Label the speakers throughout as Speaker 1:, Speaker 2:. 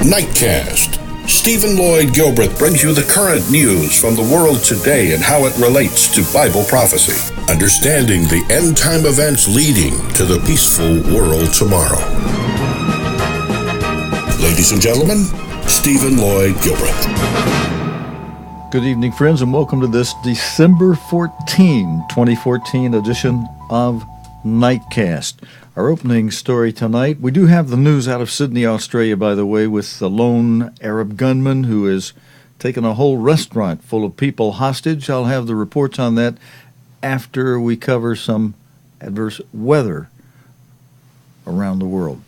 Speaker 1: Nightcast. Stephen Lloyd Gilbreth brings you the current news from the world today and how it relates to Bible prophecy. Understanding the end-time events leading to the peaceful world tomorrow. Ladies and gentlemen, Stephen Lloyd Gilbreth.
Speaker 2: Good evening, friends, and welcome to this December 14, 2014 edition of Nightcast. Our opening story tonight, we do have the news out of Sydney, Australia, by the way, with the lone Arab gunman who has taken a whole restaurant full of people hostage. I'll have the reports on that after we cover some adverse weather around the world.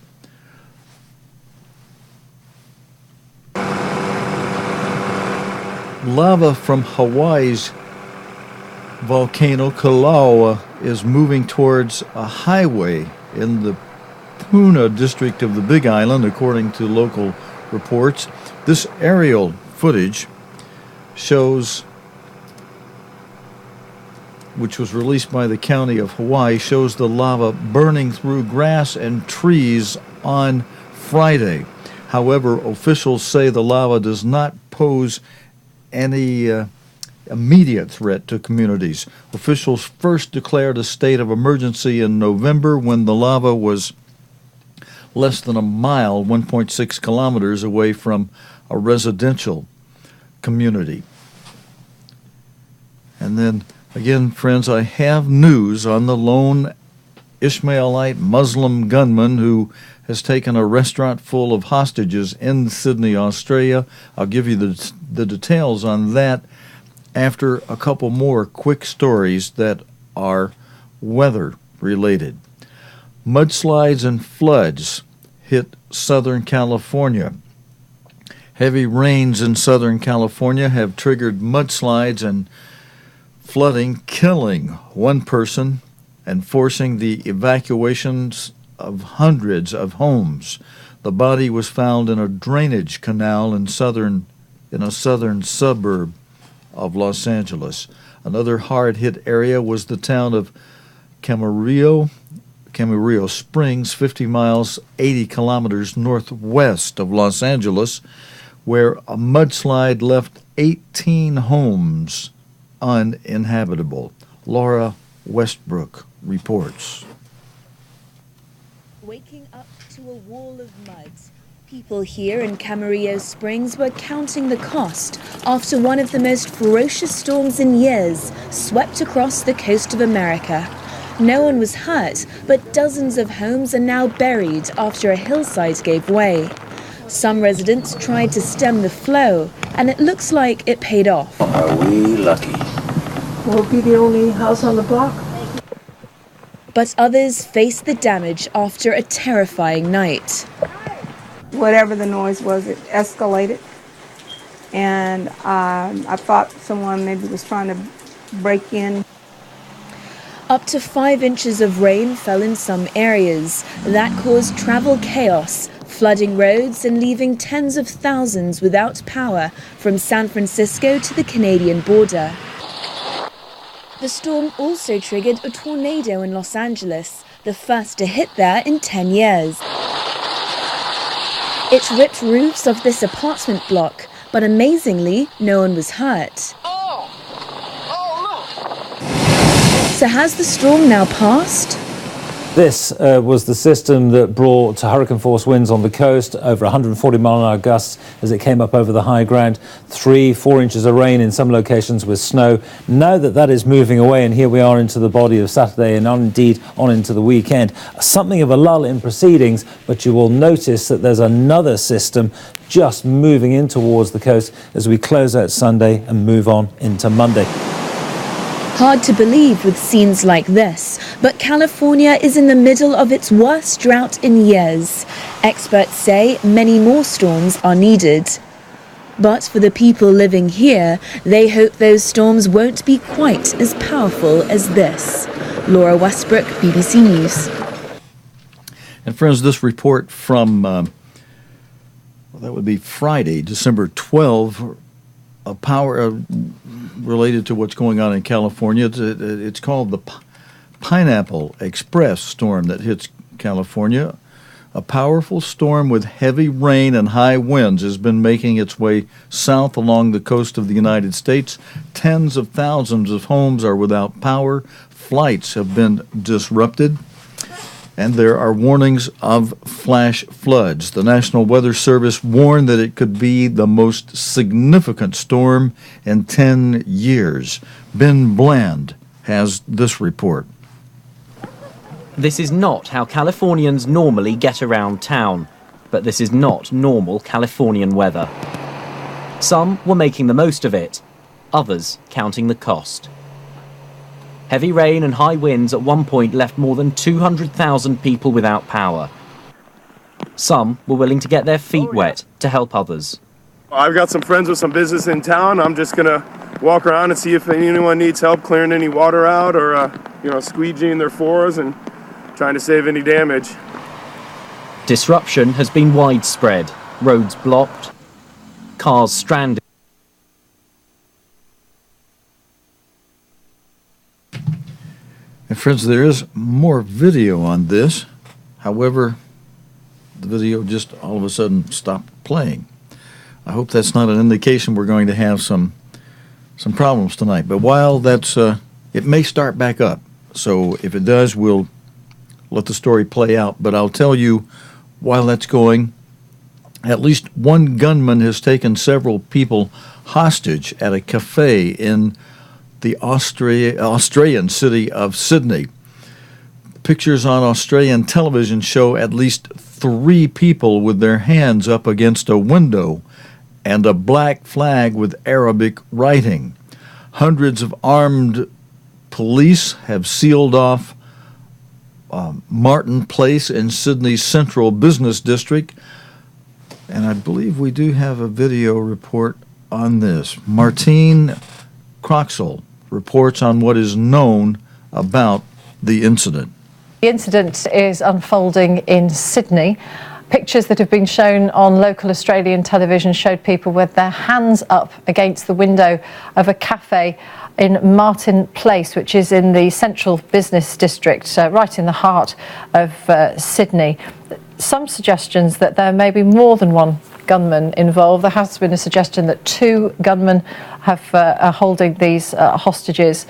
Speaker 2: Lava from Hawaii's volcano Kilauea is moving towards a highway in the Puna district of the Big Island, according to local reports. This aerial footage shows, which was released by the county of Hawaii, shows the lava burning through grass and trees on Friday. However, officials say the lava does not pose any immediate threat to communities. Officials first declared a state of emergency in November when the lava was less than a mile, 1.6 kilometers away from a residential community. And then, again, friends, I have news on the lone Ishmaelite Muslim gunman who has taken a restaurant full of hostages in Sydney, Australia. I'll give you the details on that after a couple more quick stories that are weather-related. Mudslides and floods hit Southern California. Heavy rains in Southern California have triggered mudslides and flooding, killing one person and forcing the evacuations of hundreds of homes. The body was found in a drainage canal in a southern suburb of Los Angeles. Another hard-hit area was the town of Camarillo Springs, 50 miles, 80 kilometers northwest of Los Angeles, where a mudslide left 18 homes uninhabitable. Laura Westbrook reports.
Speaker 3: Waking up to a wall of mud. People here in Camarillo Springs were counting the cost after one of the most ferocious storms in years swept across the coast of America. No one was hurt, but dozens of homes are now buried after a hillside gave way. Some residents tried to stem the flow, and it looks like it paid off.
Speaker 4: Are we lucky?
Speaker 5: We'll be the only house on the block.
Speaker 3: But others faced the damage after a terrifying night.
Speaker 5: Whatever the noise was, it escalated. And I thought someone maybe was trying to break in.
Speaker 3: Up to 5 inches of rain fell in some areas. That caused travel chaos, flooding roads and leaving tens of thousands without power from San Francisco to the Canadian border. The storm also triggered a tornado in Los Angeles, the first to hit there in 10 years. It ripped roofs of this apartment block, but amazingly, no one was hurt. So has the storm now passed?
Speaker 6: This was the system that brought hurricane-force winds on the coast, over 140 mile-an-hour gusts as it came up over the high ground, 3-4 inches of rain in some locations with snow. Now that is moving away, and here we are into the body of Saturday and indeed on into the weekend. Something of a lull in proceedings, but you will notice that there's another system just moving in towards the coast as we close out Sunday and move on into Monday.
Speaker 3: Hard to believe with scenes like this, but California is in the middle of its worst drought in years. Experts say many more storms are needed. But for the people living here, they hope those storms won't be quite as powerful as this. Laura Westbrook, BBC News.
Speaker 2: And friends, this report from, that would be Friday, December 12, related to what's going on in California. It's called the Pineapple Express storm that hits California. A powerful storm with heavy rain and high winds has been making its way south along the coast of the United States. Tens of thousands of homes are without power. Flights have been disrupted. And there are warnings of flash floods. The National Weather Service warned that it could be the most significant storm in 10 years. Ben Bland has this report.
Speaker 4: This is not how Californians normally get around town, but this is not normal Californian weather. Some were making the most of it, others counting the cost. Heavy rain and high winds at one point left more than 200,000 people without power. Some were willing to get their feet wet to help others.
Speaker 7: I've got some friends with some business in town. I'm just going to walk around and see if anyone needs help clearing any water out or, squeegeeing their floors and trying to save any damage.
Speaker 4: Disruption has been widespread. Roads blocked, cars stranded.
Speaker 2: And friends, there is more video on this. However, the video just all of a sudden stopped playing. I hope that's not an indication we're going to have some problems tonight. But while that's, it may start back up. So if it does, we'll let the story play out. But I'll tell you, while that's going, at least one gunman has taken several people hostage at a cafe in the Australian city of Sydney. Pictures on Australian television show at least 3 people with their hands up against a window and a black flag with Arabic writing. Hundreds of armed police have sealed off Martin Place in Sydney's central business district. And I believe we do have a video report on this. Martine Croxall reports on what is known about the incident.
Speaker 8: The incident is unfolding in Sydney. Pictures that have been shown on local Australian television showed people with their hands up against the window of a cafe in Martin Place, which is in the central business district, right in the heart of Sydney. Some suggestions that there may be more than one gunman involved. There has been a suggestion that 2 gunmen are holding these hostages.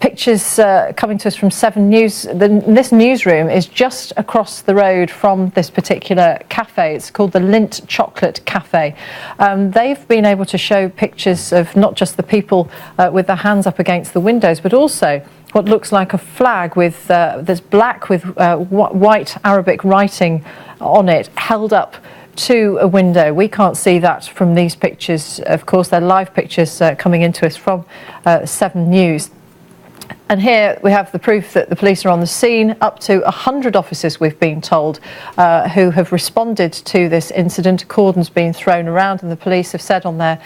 Speaker 8: Pictures coming to us from 7 News. This newsroom is just across the road from this particular cafe. It's called the Lint Chocolate Cafe. They've been able to show pictures of not just the people with their hands up against the windows, but also what looks like a flag with that's black with white Arabic writing on it, held up to a window. We can't see that from these pictures. Of course, they're live pictures coming into us from 7 News. And here we have the proof that the police are on the scene. Up to 100 officers, we've been told, who have responded to this incident. Cordons being thrown around, and the police have said on their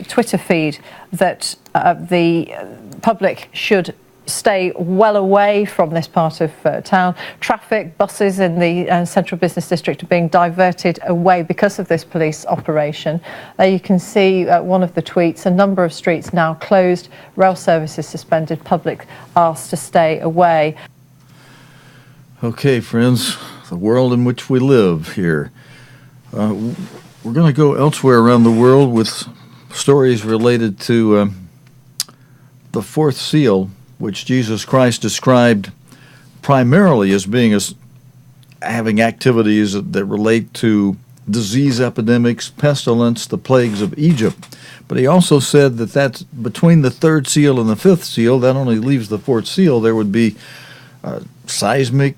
Speaker 8: Twitter feed that the public should stay well away from this part of town. Traffic, buses in the central business district are being diverted away because of this police operation. There you can see one of the tweets, a number of streets now closed, rail services suspended, public asked to stay away.
Speaker 2: Okay, friends, the world in which we live here. We're going to go elsewhere around the world with stories related to the fourth seal, which Jesus Christ described primarily as being having activities that relate to disease epidemics, pestilence, the plagues of Egypt. But he also said that that's between the third seal and the fifth seal, that only leaves the fourth seal. There would be seismic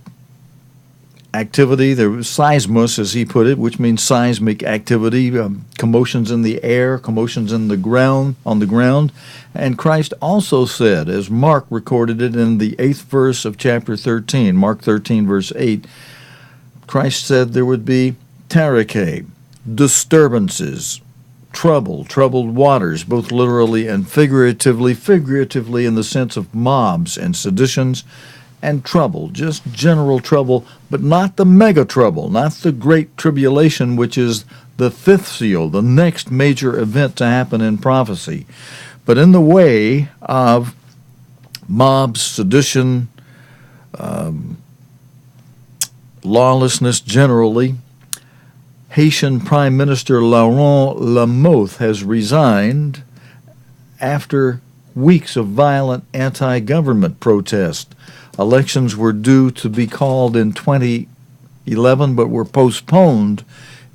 Speaker 2: activity. There was seismos, as he put it, which means seismic activity, commotions in the air, commotions in the ground, on the ground. And Christ also said, as Mark recorded it in the 8th verse of chapter 13, Mark 13, verse 8, Christ said there would be terike, disturbances, troubled waters, both literally and figuratively in the sense of mobs and seditions, and trouble, just general trouble, but not the mega trouble, not the great tribulation, which is the fifth seal, the next major event to happen in prophecy. But in the way of mobs, sedition, lawlessness generally. Haitian Prime Minister Laurent Lamothe has resigned after weeks of violent anti-government protest. Elections were due to be called in 2011 but were postponed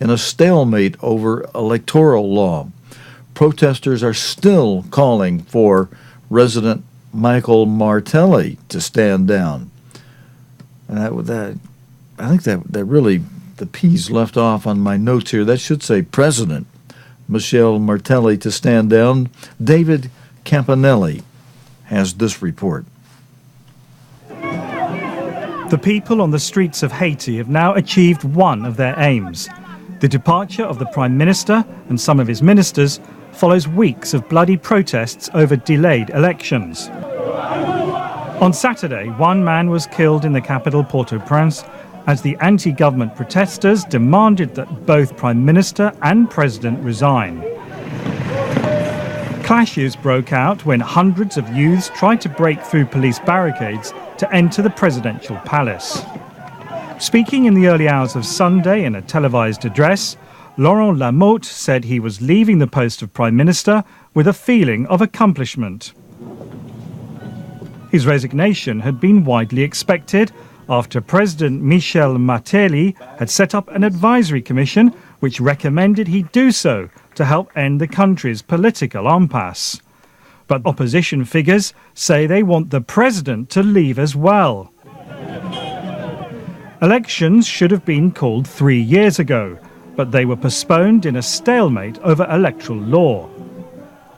Speaker 2: in a stalemate over electoral law. Protesters are still calling for President Michel Martelly to stand down. And I think that really, the P's left off on my notes here. That should say President Michel Martelly to stand down. David Campanelli has this report.
Speaker 9: The people on the streets of Haiti have now achieved one of their aims. The departure of the Prime Minister and some of his ministers follows weeks of bloody protests over delayed elections. On Saturday, one man was killed in the capital Port-au-Prince as the anti-government protesters demanded that both Prime Minister and President resign. Clashes broke out when hundreds of youths tried to break through police barricades to enter the presidential palace. Speaking in the early hours of Sunday in a televised address, Laurent Lamothe said he was leaving the post of Prime Minister with a feeling of accomplishment. His resignation had been widely expected after President Michel Martelly had set up an advisory commission which recommended he do so to help end the country's political impasse. But opposition figures say they want the president to leave as well. Elections should have been called 3 years ago, but they were postponed in a stalemate over electoral law.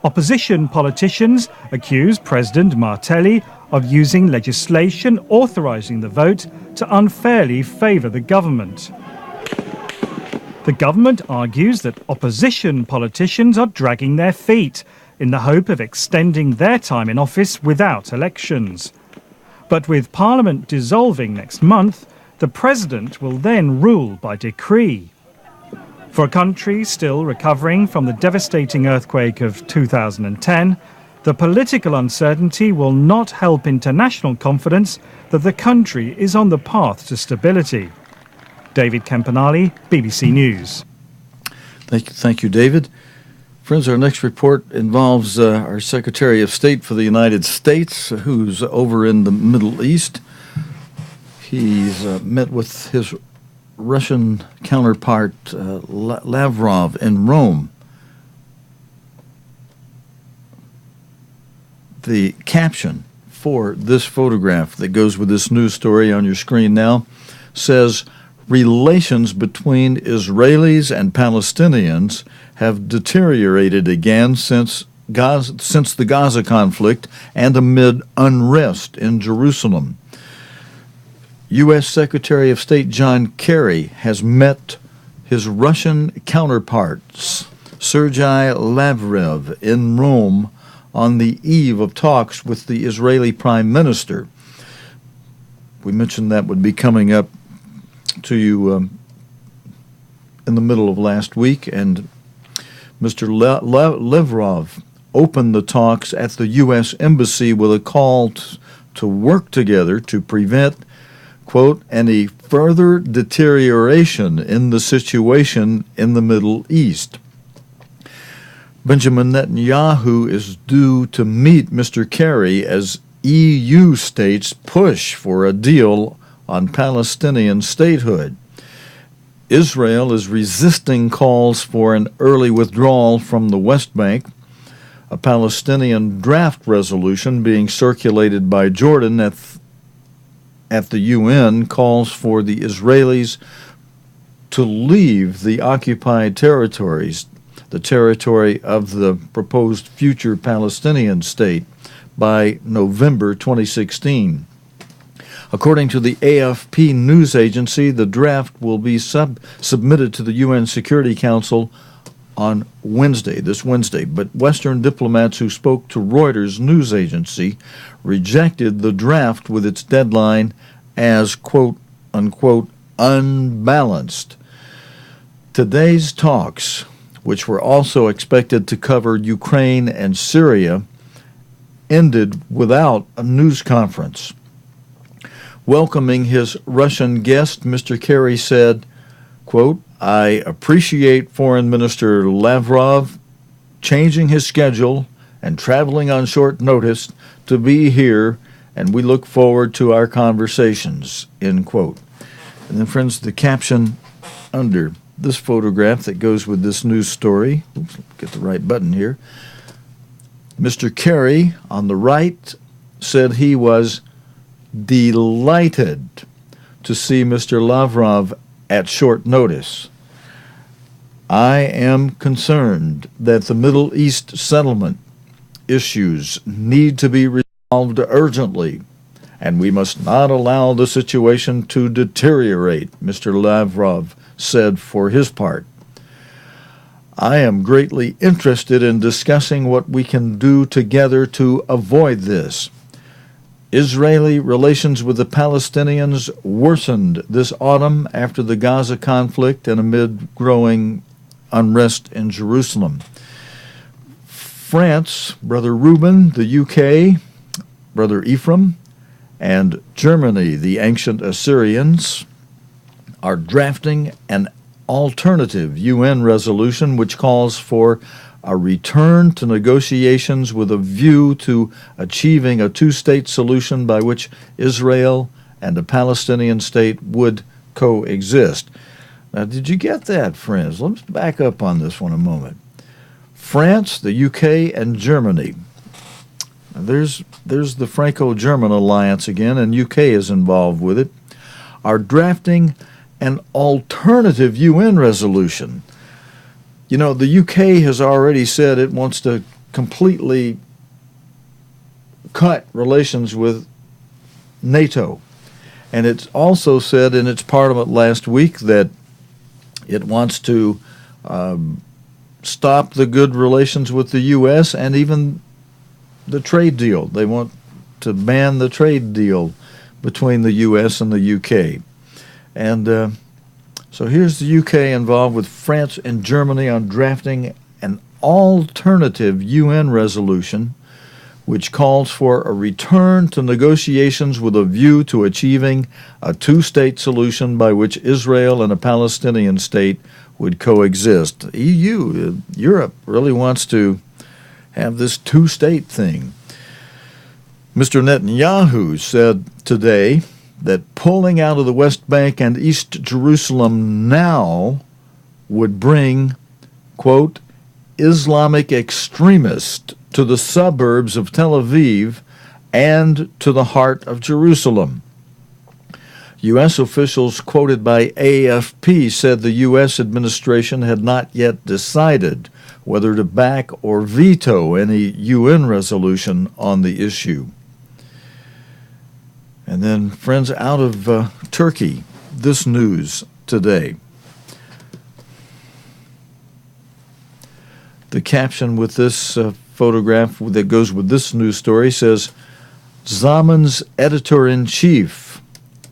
Speaker 9: Opposition politicians accuse President Martelly of using legislation authorizing the vote to unfairly favor the government. The government argues that opposition politicians are dragging their feet in the hope of extending their time in office without elections. But with Parliament dissolving next month, the President will then rule by decree. For a country still recovering from the devastating earthquake of 2010, the political uncertainty will not help international confidence that the country is on the path to stability. David Campanelli, BBC News.
Speaker 2: Thank you, David. Friends, our next report involves our Secretary of State for the United States, who's over in the Middle East. He's met with his Russian counterpart, Lavrov, in Rome. The caption for this photograph that goes with this news story on your screen now says, "Relations between Israelis and Palestinians have deteriorated again since the Gaza conflict and amid unrest in Jerusalem." U.S. Secretary of State John Kerry has met his Russian counterparts, Sergei Lavrov, in Rome on the eve of talks with the Israeli Prime Minister. We mentioned that would be coming up to you in the middle of last week, and Mr. Lavrov opened the talks at the U.S. Embassy with a call to work together to prevent, quote, any further deterioration in the situation in the Middle East. Benjamin Netanyahu is due to meet Mr. Kerry as EU states push for a deal on Palestinian statehood. Israel is resisting calls for an early withdrawal from the West Bank. A Palestinian draft resolution being circulated by Jordan at the UN calls for the Israelis to leave the occupied territories, the territory of the proposed future Palestinian state, by November 2016. According to the AFP news agency, the draft will be submitted to the UN Security Council on this Wednesday, but Western diplomats who spoke to Reuters news agency rejected the draft with its deadline as, quote, unquote, unbalanced. Today's talks, which were also expected to cover Ukraine and Syria, ended without a news conference. Welcoming his Russian guest, Mr. Kerry said, quote, "I appreciate Foreign Minister Lavrov changing his schedule and traveling on short notice to be here, and we look forward to our conversations," end quote. And then, friends, the caption under this photograph that goes with this news story, oops, get the right button here, Mr. Kerry on the right said he was delighted to see Mr. Lavrov at short notice. "I am concerned that the Middle East settlement issues need to be resolved urgently, and we must not allow the situation to deteriorate," Mr. Lavrov said for his part. "I am greatly interested in discussing what we can do together to avoid this. Israeli relations with the Palestinians worsened this autumn after the Gaza conflict and amid growing unrest in Jerusalem. France, Brother Reuben, the UK, Brother Ephraim, and Germany, the ancient Assyrians, are drafting an alternative UN resolution which calls for a return to negotiations with a view to achieving a two-state solution by which Israel and a Palestinian state would coexist." Now, did you get that, friends? Let's back up on this one a moment. France, the UK, and Germany. Now, there's the Franco-German alliance again, and UK is involved with it, are drafting an alternative UN resolution. You know, the UK has already said it wants to completely cut relations with NATO. And it's also said in its parliament last week that it wants to stop the good relations with the U.S. and even the trade deal. They want to ban the trade deal between the U.S. and the U.K. And so here's the UK involved with France and Germany on drafting an alternative UN resolution which calls for a return to negotiations with a view to achieving a two-state solution by which Israel and a Palestinian state would coexist. EU, Europe, really wants to have this two-state thing. Mr. Netanyahu said today that pulling out of the West Bank and East Jerusalem now would bring, quote, Islamic extremists to the suburbs of Tel Aviv and to the heart of Jerusalem. U.S. officials quoted by AFP said the U.S. administration had not yet decided whether to back or veto any UN resolution on the issue. And then, friends, out of Turkey, this news today. The caption with this photograph that goes with this news story says, Zaman's editor-in-chief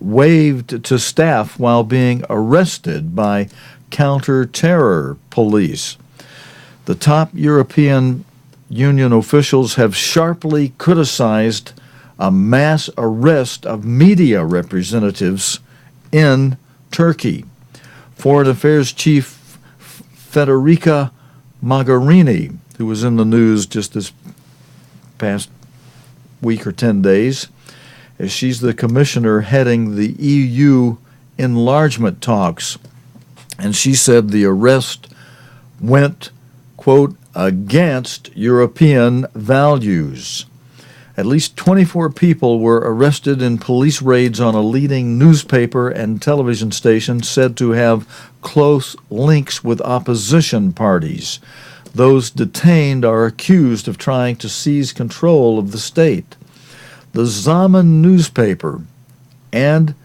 Speaker 2: waved to staff while being arrested by counter-terror police. The top European Union officials have sharply criticized a mass arrest of media representatives in Turkey. Foreign Affairs Chief Federica Mogherini, who was in the news just this past week or 10 days, as she's the commissioner heading the EU enlargement talks. And she said the arrest went, quote, against European values. At least 24 people were arrested in police raids on a leading newspaper and television station said to have close links with opposition parties. Those detained are accused of trying to seize control of the state. The Zaman newspaper and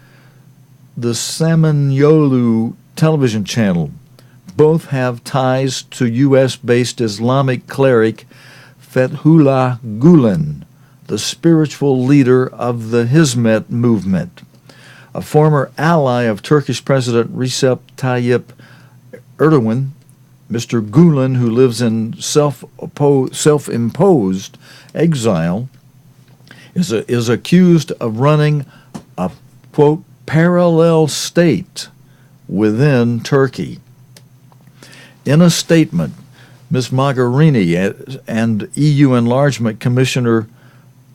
Speaker 2: the Samanyolu television channel both have ties to U.S.-based Islamic cleric Fethullah Gulen, the spiritual leader of the Hizmet movement. A former ally of Turkish President Recep Tayyip Erdogan, Mr. Gulen, who lives in self-imposed exile, is accused of running a quote, parallel state within Turkey. In a statement, Ms. Mogherini and EU Enlargement Commissioner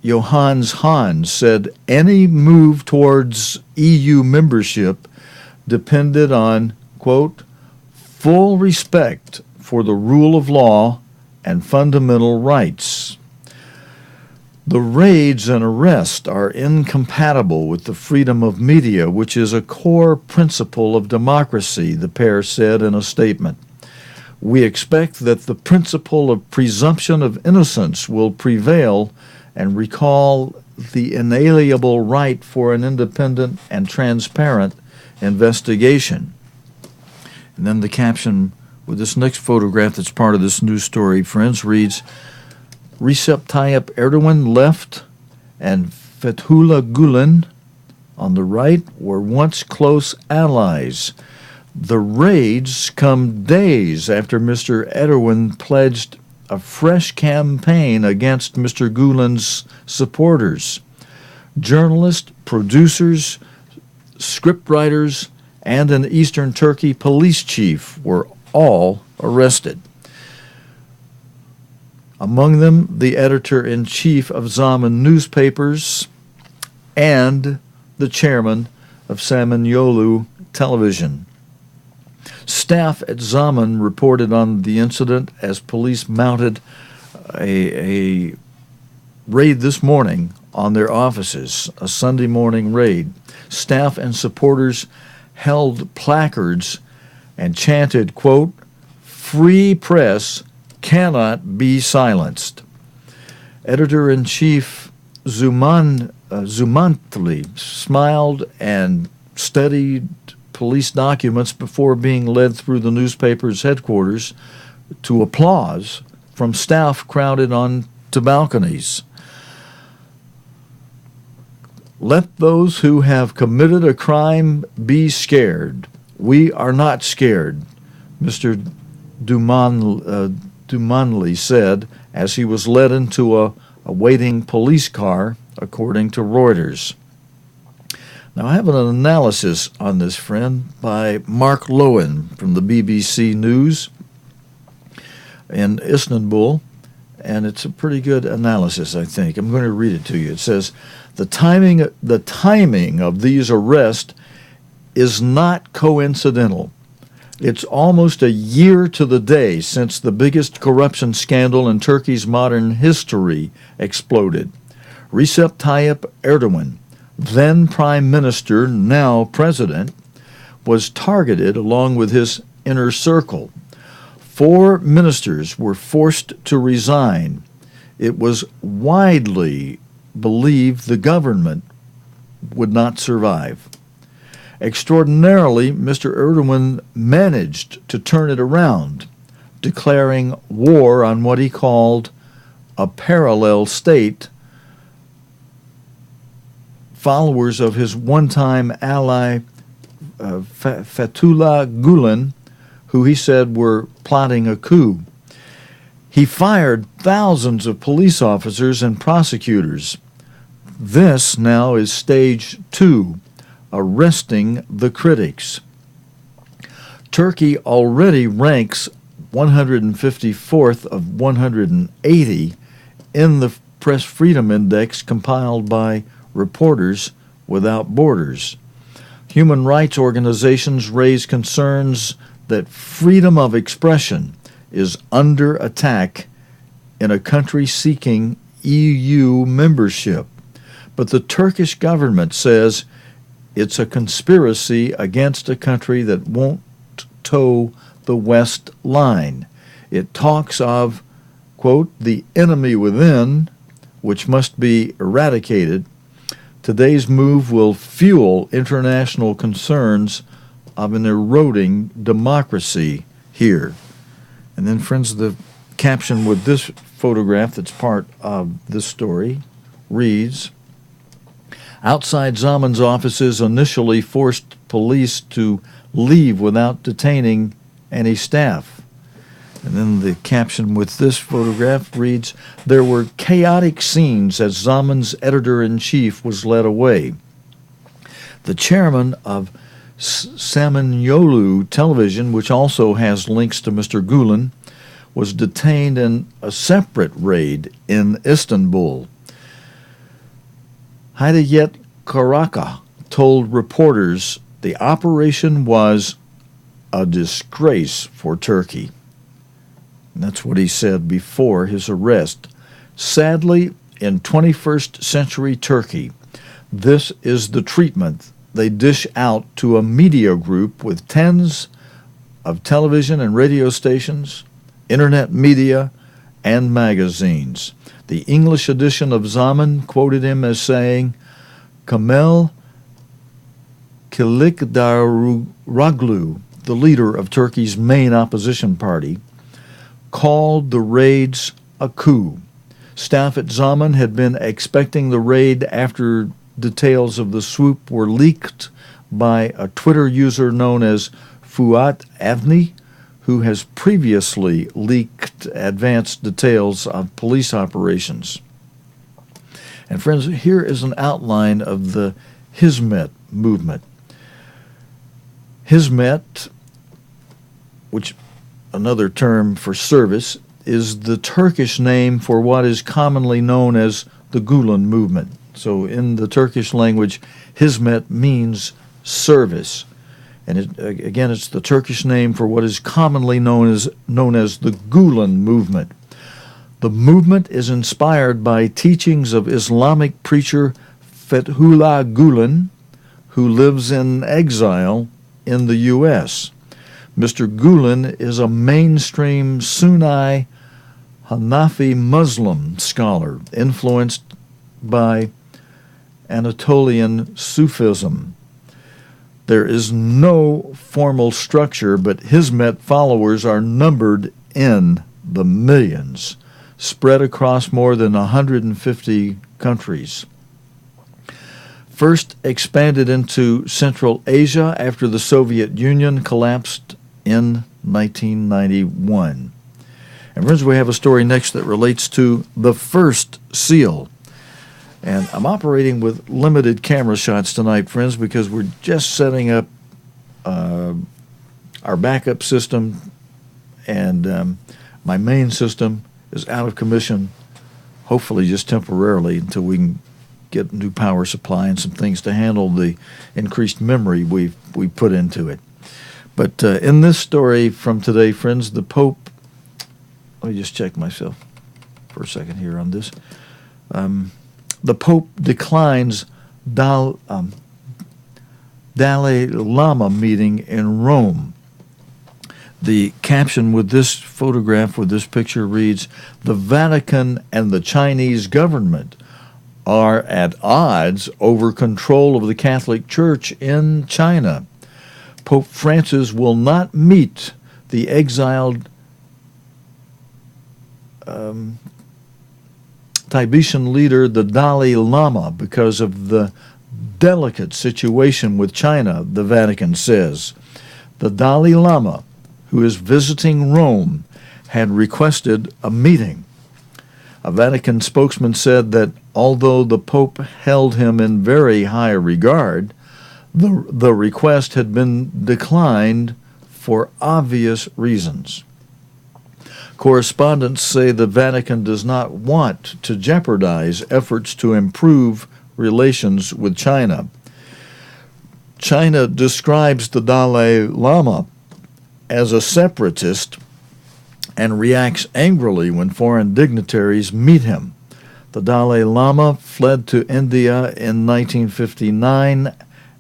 Speaker 2: Johannes Hahn said any move towards EU membership depended on, quote, full respect for the rule of law and fundamental rights. The raids and arrests are incompatible with the freedom of media, which is a core principle of democracy, the pair said in a statement. We expect that the principle of presumption of innocence will prevail and recall the inalienable right for an independent and transparent investigation. And then the caption with this next photograph that's part of this news story, friends, reads, Recep Tayyip Erdogan left and Fethullah Gulen on the right were once close allies. The raids come days after Mr. Erdogan pledged a fresh campaign against Mr. Gulen's supporters. Journalists, producers, scriptwriters, and an Eastern Turkey police chief were all arrested. Among them, the editor-in-chief of Zaman newspapers and the chairman of Samanyolu television. Staff at Zaman reported on the incident as police mounted a raid this morning on their offices, a Sunday morning raid. Staff and supporters held placards and chanted, quote, free press cannot be silenced. Editor-in-chief Zumantli smiled and studied police documents before being led through the newspaper's headquarters to applause from staff crowded onto balconies. Let those who have committed a crime be scared. We are not scared, Mr. Dumanli said as he was led into a waiting police car, according to Reuters. Now, I have an analysis on this, friend, by Mark Lowen from the BBC News in Istanbul, and it's a pretty good analysis, I think. I'm going to read it to you. It says, the timing of these arrests is not coincidental. It's almost a year to the day since the biggest corruption scandal in Turkey's modern history exploded. Recep Tayyip Erdogan, then Prime Minister, now President, was targeted along with his inner circle. 4 ministers were forced to resign. It was widely believed the government would not survive. Extraordinarily, Mr. Erdogan managed to turn it around, declaring war on what he called a parallel state. Followers of his one-time ally Fethullah Gulen, who he said were plotting a coup. He fired thousands of police officers and prosecutors. This now is stage 2, arresting the critics. Turkey already ranks 154th of 180 in the Press Freedom Index compiled by Reporters Without Borders. Human rights organizations raise concerns that freedom of expression is under attack in a country seeking EU membership. But the Turkish government says it's a conspiracy against a country that won't toe the West line. It talks of, quote, the enemy within, which must be eradicated. Today's move will fuel international concerns of an eroding democracy here. And then, friends, the caption with this photograph that's part of this story reads, outside Zaman's offices initially forced police to leave without detaining any staff. And then the caption with this photograph reads, there were chaotic scenes as Zaman's editor-in-chief was led away. The chairman of Samanyolu Television, which also has links to Mr. Gulen, was detained in a separate raid in Istanbul. Hidayet Karaka told reporters the operation was a disgrace for Turkey. And that's what he said before his arrest. Sadly, in 21st century Turkey, this is the treatment they dish out to a media group with tens of television and radio stations, internet media, and magazines. The English edition of Zaman quoted him as saying, Kemal Kılıçdaroğlu, the leader of Turkey's main opposition party, called the raids a coup. Staff at Zaman had been expecting the raid after details of the swoop were leaked by a Twitter user known as Fuat Avni, who has previously leaked advanced details of police operations. And friends, here is an outline of the Hizmet movement. Hizmet, which another term for service, is the Turkish name for what is commonly known as the Gulen movement. So in the Turkish language, Hizmet means service. And it's the Turkish name for what is commonly known as the Gulen movement. The movement is inspired by teachings of Islamic preacher Fethullah Gulen, who lives in exile in the U.S. Mr. Gulen is a mainstream Sunni Hanafi Muslim scholar influenced by Anatolian Sufism. There is no formal structure, but Hizmet followers are numbered in the millions, spread across more than 150 countries. First expanded into Central Asia after the Soviet Union collapsed in 1991. And friends, we have a story next that relates to the first SEAL. And I'm operating with limited camera shots tonight, friends, because we're just setting up our backup system, and my main system is out of commission, hopefully just temporarily until we can get new power supply and some things to handle the increased memory we put into it. But in this story from today, friends, the Pope, let me just check myself for a second here on this. The Pope declines Dalai Lama meeting in Rome. The caption with this photograph, with this picture, reads, "The Vatican and the Chinese government are at odds over control of the Catholic Church in China. Pope Francis will not meet the exiled Tibetan leader, the Dalai Lama, because of the delicate situation with China," the Vatican says. The Dalai Lama, who is visiting Rome, had requested a meeting. A Vatican spokesman said that although the Pope held him in very high regard, the request had been declined for obvious reasons. Correspondents say the Vatican does not want to jeopardize efforts to improve relations with China. China describes the Dalai Lama as a separatist and reacts angrily when foreign dignitaries meet him. The Dalai Lama fled to India in 1959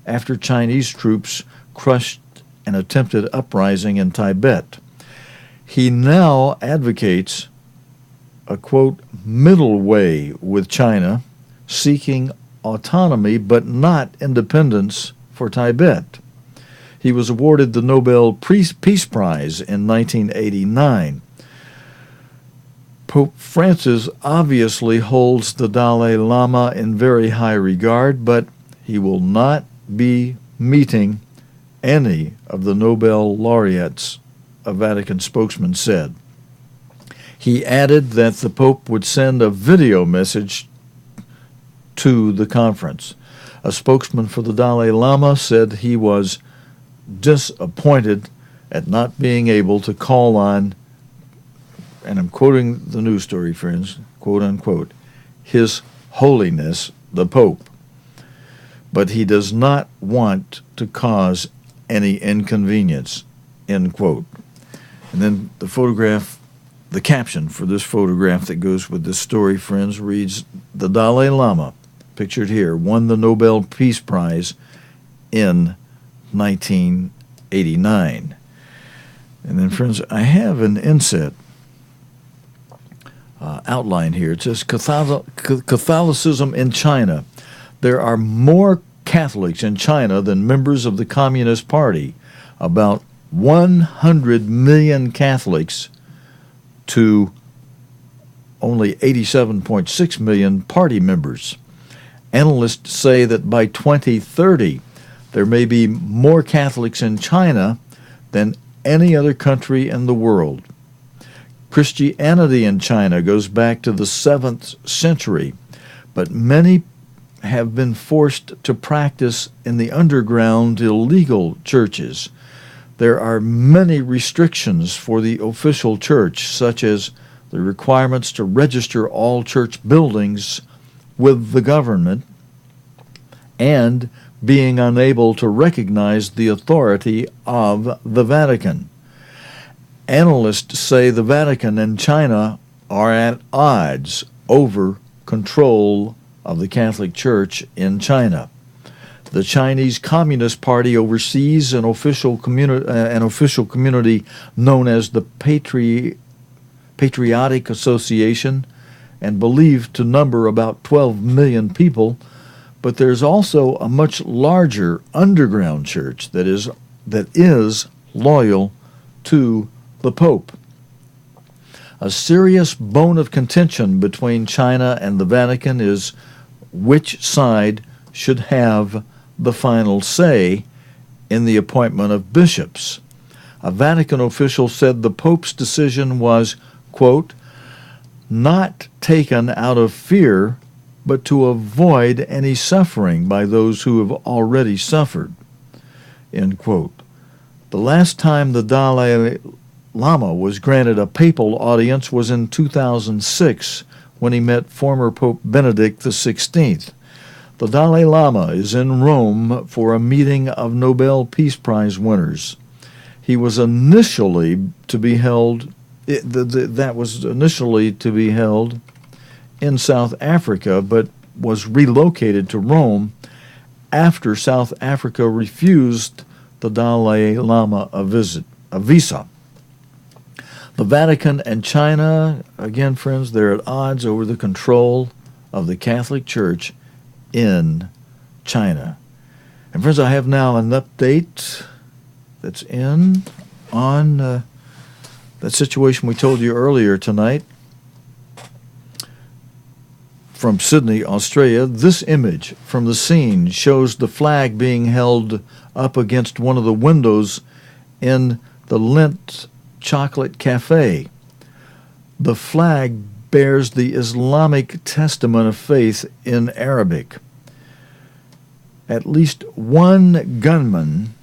Speaker 2: after Chinese troops crushed an attempted uprising in Tibet. He now advocates a, quote, middle way with China, seeking autonomy but not independence for Tibet. He was awarded the Nobel Peace Prize in 1989. Pope Francis obviously holds the Dalai Lama in very high regard, but he will not be meeting any of the Nobel laureates, a Vatican spokesman said. He added that the Pope would send a video message to the conference. A spokesman for the Dalai Lama said he was disappointed at not being able to call on, and I'm quoting the news story, friends, quote unquote, His Holiness the Pope. But he does not want to cause any inconvenience, end quote. And then the photograph, the caption for this photograph that goes with this story, friends, reads, "The Dalai Lama," pictured here, won the Nobel Peace Prize in 1989. And then, friends, I have an inset outline here. It says Catholicism in China. There are more Catholics in China than members of the Communist Party. About 100 million Catholics to only 87.6 million party members. Analysts say that by 2030, there may be more Catholics in China than any other country in the world. Christianity in China goes back to the 7th century, but many have been forced to practice in the underground illegal churches. There are many restrictions for the official church, such as the requirements to register all church buildings with the government and being unable to recognize the authority of the Vatican. Analysts say the Vatican and China are at odds over control of the Catholic Church in China. The Chinese Communist Party oversees an official community known as the Patriotic Association, and believed to number about 12 million people, but there's also a much larger underground church that is loyal to the Pope. A serious bone of contention between China and the Vatican is which side should have the final say in the appointment of bishops. A Vatican official said the Pope's decision was, quote, not taken out of fear, but to avoid any suffering by those who have already suffered, end quote. The last time the Dalai Lama was granted a papal audience was in 2006 when he met former Pope Benedict XVI. The Dalai Lama is in Rome for a meeting of Nobel Peace Prize winners. He was initially to be held in South Africa, but was relocated to Rome after South Africa refused the Dalai Lama a visa. The Vatican and China, again, friends, they're at odds over the control of the Catholic Church in China. And friends, I have now an update that's in on that situation we told you earlier tonight from Sydney, Australia. This image from the scene shows the flag being held up against one of the windows in the Lindt Chocolate Cafe. The flag bears the Islamic Testament of Faith in Arabic. At least one gunman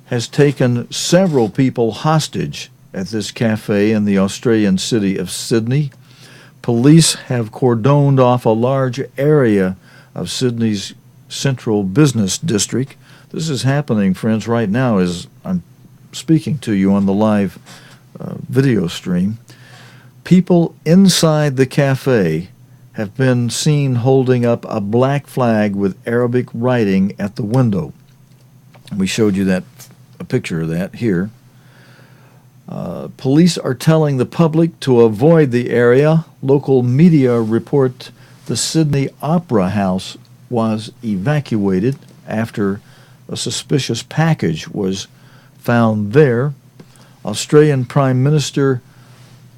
Speaker 2: has taken several people hostage at this cafe in the Australian city of Sydney. Police have cordoned off a large area of Sydney's central business district. This is happening, friends, right now as I'm speaking to you on the live video stream. People inside the cafe have been seen holding up a black flag with Arabic writing at the window. We showed you a picture of that here. Police are telling the public to avoid the area. Local media report the Sydney Opera House was evacuated after a suspicious package was found there. Australian Prime Minister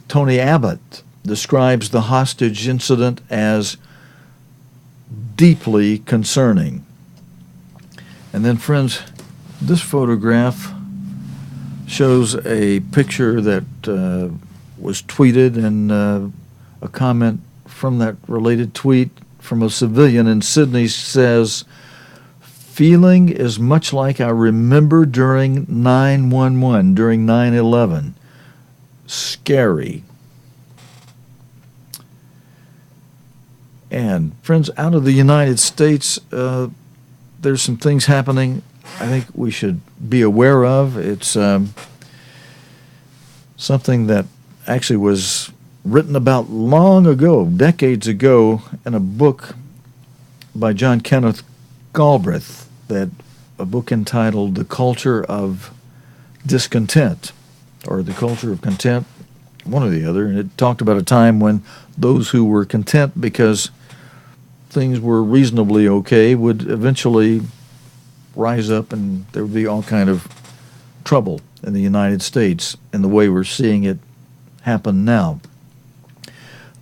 Speaker 2: Tony Abbott describes the hostage incident as deeply concerning. And then, friends, this photograph shows a picture that was tweeted, and a comment from that related tweet from a civilian in Sydney says, feeling is much like I remember during 9/11, during 9/11. Scary. And friends, out of the United States, there's some things happening I think we should be aware of. It's something that actually was written about long ago, decades ago, in a book by John Kenneth Galbraith, a book entitled The Culture of Discontent, or The Culture of Content, one or the other. And it talked about a time when those who were content because things were reasonably okay would eventually rise up, and there would be all kind of trouble in the United States in the way we're seeing it happen now.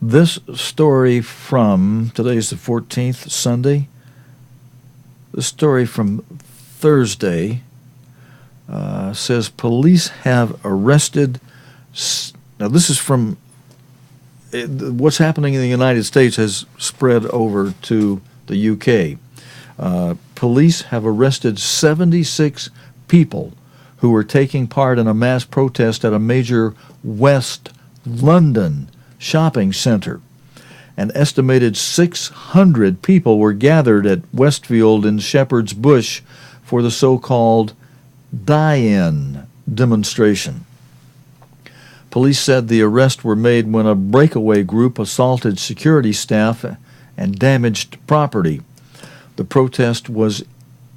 Speaker 2: This story from, today's the 14th, Sunday, the story from Thursday says police have arrested, now this is from, what's happening in the United States has spread over to the UK. Police have arrested 76 people who were taking part in a mass protest at a major West London shopping center. An estimated 600 people were gathered at Westfield in Shepherd's Bush for the so-called die-in demonstration. Police said the arrests were made when a breakaway group assaulted security staff and damaged property. The protest was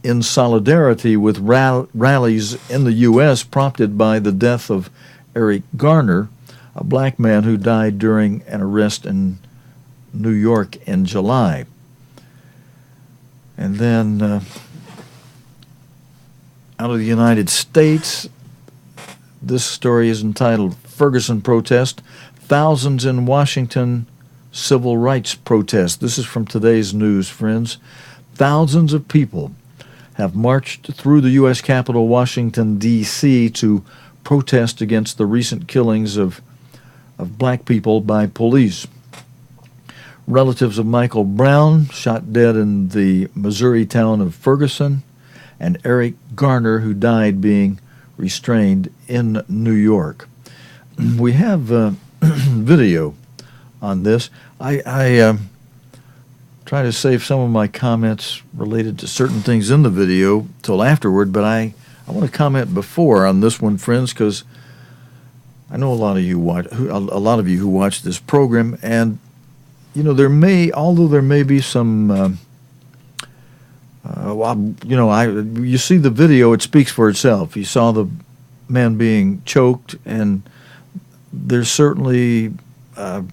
Speaker 2: in solidarity with rallies in the U.S. prompted by the death of Eric Garner, a black man who died during an arrest in New York in July. And then out of the United States, this story is entitled Ferguson Protest, Thousands in Washington Civil Rights Protest. This is from today's news, friends. Thousands of people have marched through the U.S. Capitol, Washington, D.C. to protest against the recent killings of black people by police. Relatives of Michael Brown, shot dead in the Missouri town of Ferguson, and Eric Garner, who died being restrained in New York. We have video on this. I try to save some of my comments related to certain things in the video till afterward, but I want to comment before on this one, friends, because I know a lot of you who watch this program, and you know although there may be some you see the video, it speaks for itself. You saw the man being choked, and there's certainly a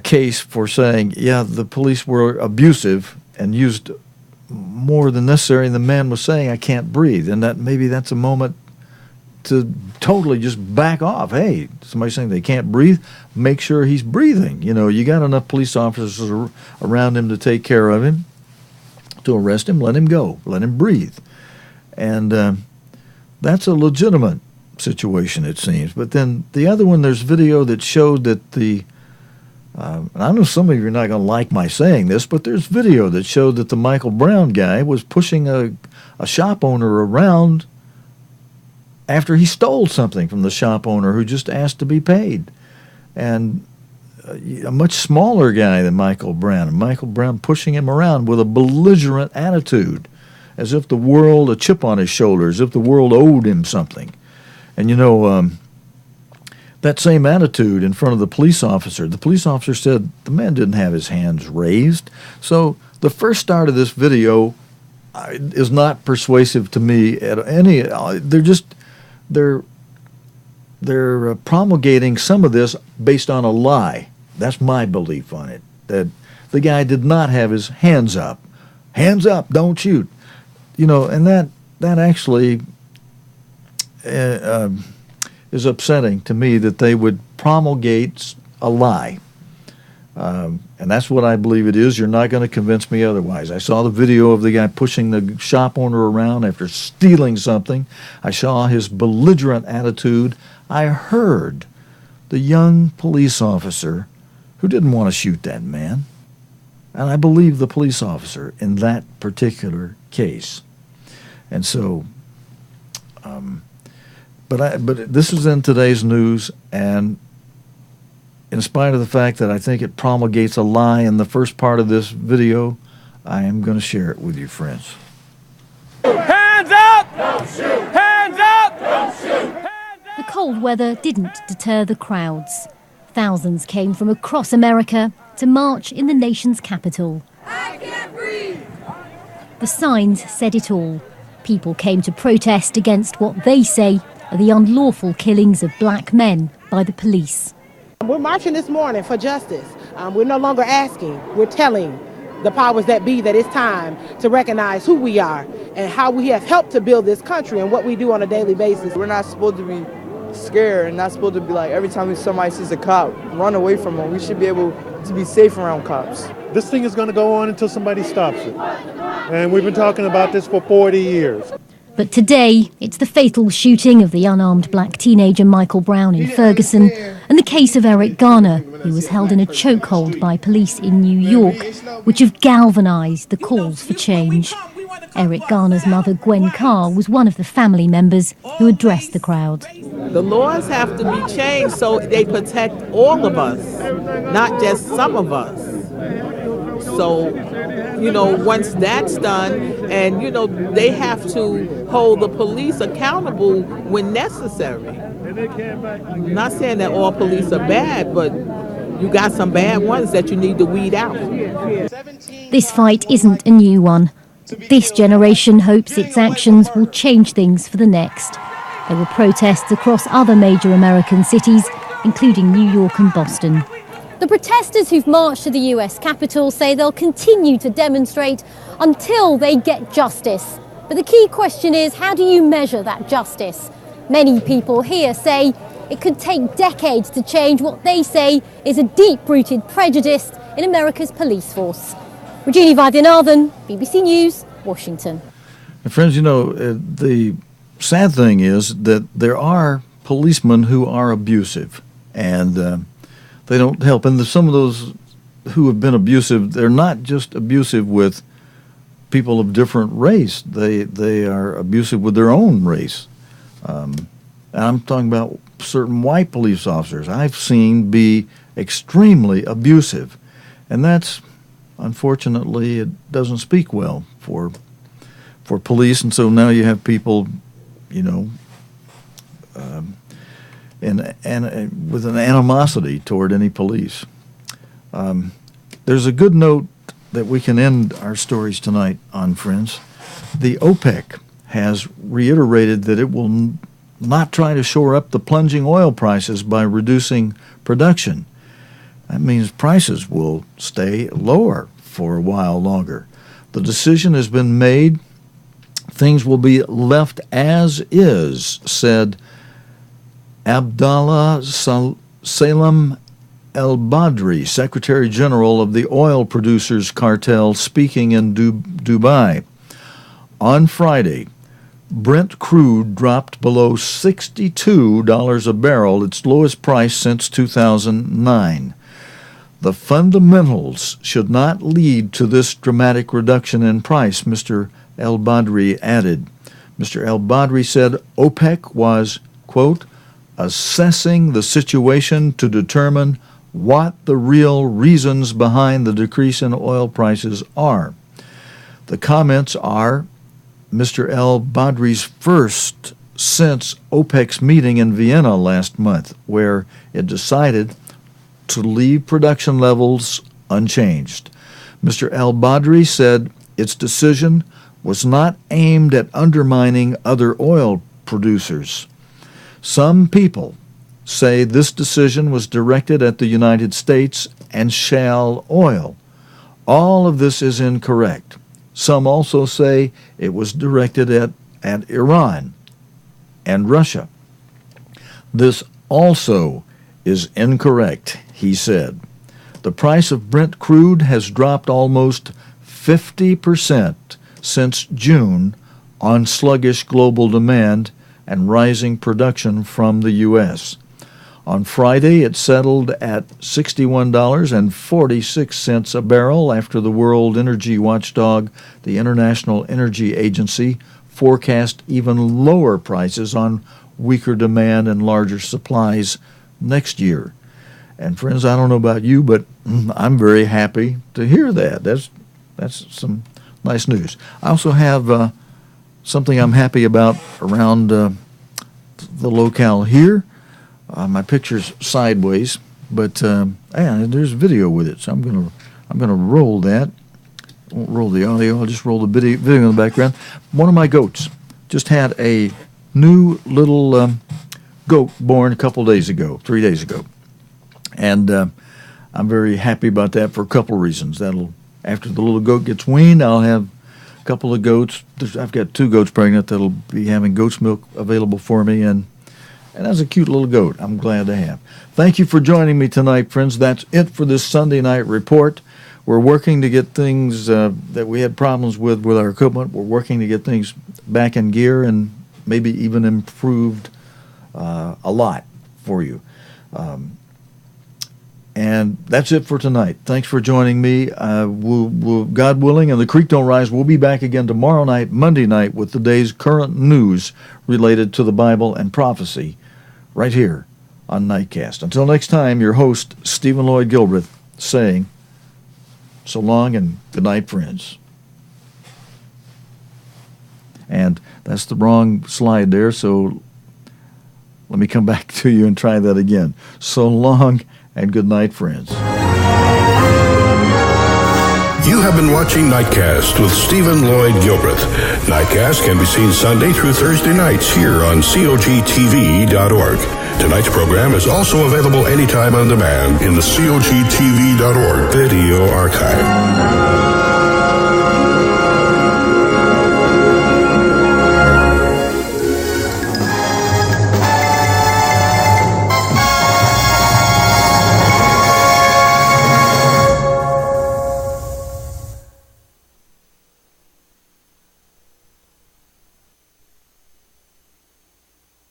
Speaker 2: case for saying, yeah, the police were abusive and used more than necessary, and the man was saying, I can't breathe, and that maybe that's a moment to totally just back off. Hey, somebody's saying they can't breathe, make sure he's breathing. You know, you got enough police officers around him to take care of him, to arrest him, let him go, let him breathe. And that's a legitimate situation, it seems. But then the other one, there's video that showed that and I know some of you are not going to like my saying this, but there's video that showed that the Michael Brown guy was pushing a shop owner around after he stole something from the shop owner who just asked to be paid. And a much smaller guy than Michael Brown, and Michael Brown pushing him around with a belligerent attitude, as if the world, a chip on his shoulder, as if the world owed him something. And you know, that same attitude in front of the police officer said the man didn't have his hands raised. So the first start of this video is not persuasive to me at any. They're promulgating some of this based on a lie. That's my belief on it, that the guy did not have his hands up. Hands up, don't shoot. You know, and that actually is upsetting to me, that they would promulgate a lie. And that's what I believe it is. You're not going to convince me otherwise. I saw the video of the guy pushing the shop owner around after stealing something. I saw his belligerent attitude. I heard the young police officer who didn't want to shoot that man. and I believe the police officer in that particular case. And so, but this is in today's news, and in spite of the fact that I think it promulgates a lie in the first part of this video, I am going to share it with you, friends.
Speaker 10: Hands up! Don't shoot! Hands up! Don't shoot!
Speaker 11: The cold weather didn't deter the crowds. Thousands came from across America to march in the nation's capital.
Speaker 10: I can't breathe!
Speaker 11: The signs said it all. People came to protest against what they say are the unlawful killings of black men by the police.
Speaker 12: We're marching this morning for justice. We're no longer asking, we're telling the powers that be that it's time to recognize who we are and how we have helped to build this country and what we do on a daily basis.
Speaker 13: We're not supposed to be scared and not supposed to be like every time somebody sees a cop, run away from them. We should be able to be safe around cops.
Speaker 14: This thing is going to go on until somebody stops it. And we've been talking about this for 40 years.
Speaker 11: But today, it's the fatal shooting of the unarmed black teenager Michael Brown in Ferguson and the case of Eric Garner, who was held in a chokehold by police in New York, which have galvanised the calls for change. Eric Garner's mother, Gwen Carr, was one of the family members who addressed the crowd.
Speaker 15: The laws have to be changed so they protect all of us, not just some of us. So, once that's done, and, they have to hold the police accountable when necessary. I'm not saying that all police are bad, but you got some bad ones that you need to weed out.
Speaker 11: This fight isn't a new one. This generation hopes its actions will change things for the next. There were protests across other major American cities, including New York and Boston. The protesters who've marched to the US Capitol say they'll continue to demonstrate until they get justice. But the key question is, how do you measure that justice? Many people here say it could take decades to change what they say is a deep-rooted prejudice in America's police force. Regina Vaidyanathan, BBC News, Washington.
Speaker 2: And friends, the sad thing is that there are policemen who are abusive, and they don't help. And some of those who have been abusive, they're not just abusive with people of different race. They are abusive with their own race. And I'm talking about certain white police officers I've seen be extremely abusive. And that's, unfortunately, it doesn't speak well for police. And so now you have people, and with an animosity toward any police. There's a good note that we can end our stories tonight on, friends. The OPEC has reiterated that it will not try to shore up the plunging oil prices by reducing production. That means prices will stay lower for a while longer. The decision has been made. Things will be left as is, said Abdallah Salem El-Badri, Secretary General of the oil producers cartel, speaking in Dubai. On Friday, Brent crude dropped below $62 a barrel, its lowest price since 2009. The fundamentals should not lead to this dramatic reduction in price, Mr. El-Badri added. Mr. El-Badri said OPEC was, quote, assessing the situation to determine what the real reasons behind the decrease in oil prices are. The comments are Mr. El-Badri's first since OPEC's meeting in Vienna last month, where it decided to leave production levels unchanged. Mr. El-Badri said its decision was not aimed at undermining other oil producers. Some people say this decision was directed at the United States and Shell Oil. All of this is incorrect. Some also say it was directed at Iran and Russia. This also is incorrect, he said. The price of Brent crude has dropped almost 50% since June on sluggish global demand and rising production from the U.S. On Friday, it settled at $61.46 a barrel after the world energy watchdog, the International Energy Agency, forecast even lower prices on weaker demand and larger supplies next year. And friends, I don't know about you, but I'm very happy to hear that. That's some nice news. I also have something I'm happy about around the locale here. My picture's sideways, but there's video with it, so I'm gonna roll that. Won't roll the audio. I'll just roll the video in the background. One of my goats just had a new little goat born a couple days ago, 3 days ago, and I'm very happy about that for a couple reasons. After the little goat gets weaned, I'll have a couple of goats. I've got 2 goats pregnant that'll be having goat's milk available for me, and that's a cute little goat I'm glad to have. Thank you for joining me tonight, friends. That's it for this Sunday night report. We're working to get things that we had problems with our equipment. We're working to get things back in gear and maybe even improved a lot for you. And that's it for tonight. Thanks for joining me. We'll, God willing, and the creek don't rise, we'll be back again tomorrow night, Monday night, with the day's current news related to the Bible and prophecy right here on Nightcast. Until next time, your host, Stephen Lloyd Gilbreth, saying so long and good night, friends. And that's the wrong slide there, so let me come back to you and try that again. So long and good night, friends.
Speaker 1: You have been watching Nightcast with Stephen Lloyd Gilbreth. Nightcast can be seen Sunday through Thursday nights here on cogtv.org. Tonight's program is also available anytime on demand in the cogtv.org video archive.